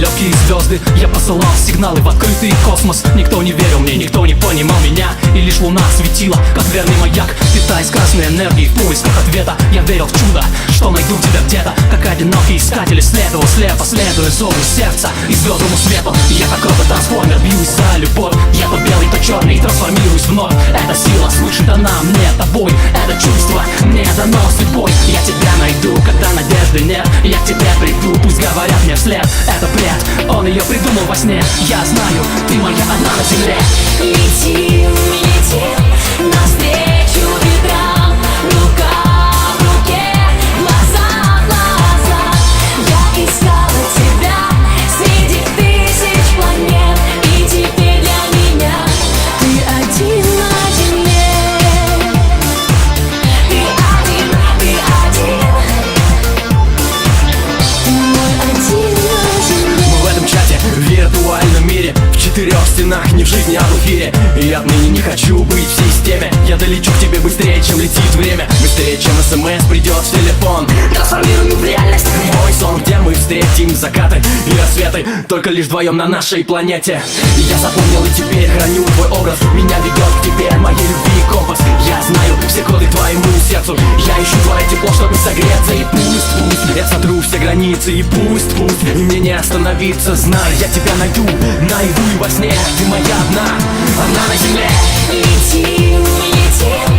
далекие звезды. Я посылал сигналы в открытый космос. Никто не верил мне, никто не понимал меня. И лишь луна светила, как верный маяк, питаясь красной энергией в поисках ответа. Я верил в чудо, что найду тебя где-то, как одинокий искатель исследовал слепо, следуя зову сердца и звездному свету. Я как робот-трансформер, бьюсь за любовь. Я то белый, то черный, трансформируюсь вновь. Эта сила свыше дана мне тобой. Это чувство мне дано судьбой. Я тебя найду, когда надежды нет. Я к тебе приду, пусть говорят мне вслед. Это бред, он ее придумал во сне. Я знаю, ты моя одна на земле. Летим, летим навстречу ветрам, рука в руке, глаза в глаза. Я искала тебя среди тысяч планет, и теперь для меня ты один на земле. Ты один, ты мой один на земле. Мы в этом чате, в виртуальном мире, в 4 стенах, не в жизни, а в эфире. И я отныне не хочу быть в системе. Я долечу к тебе быстрее, чем летит время. Быстрее, чем СМС придет в телефон. Трансформирую в реальность мой сон, где мы встретим закаты и рассветы, только лишь вдвоем на нашей планете. И я запомнил и теперь храню твой образ. Меня ведет к тебе, моей любви компас. Я знаю все коды твоему сердцу. Я ищу твое тепло, чтобы согреться. И пусть я сотру все границы. И пусть и мне не остановиться. Знай, я тебя найду наяву и во сне. Ты моя одна на земле. Летим, летим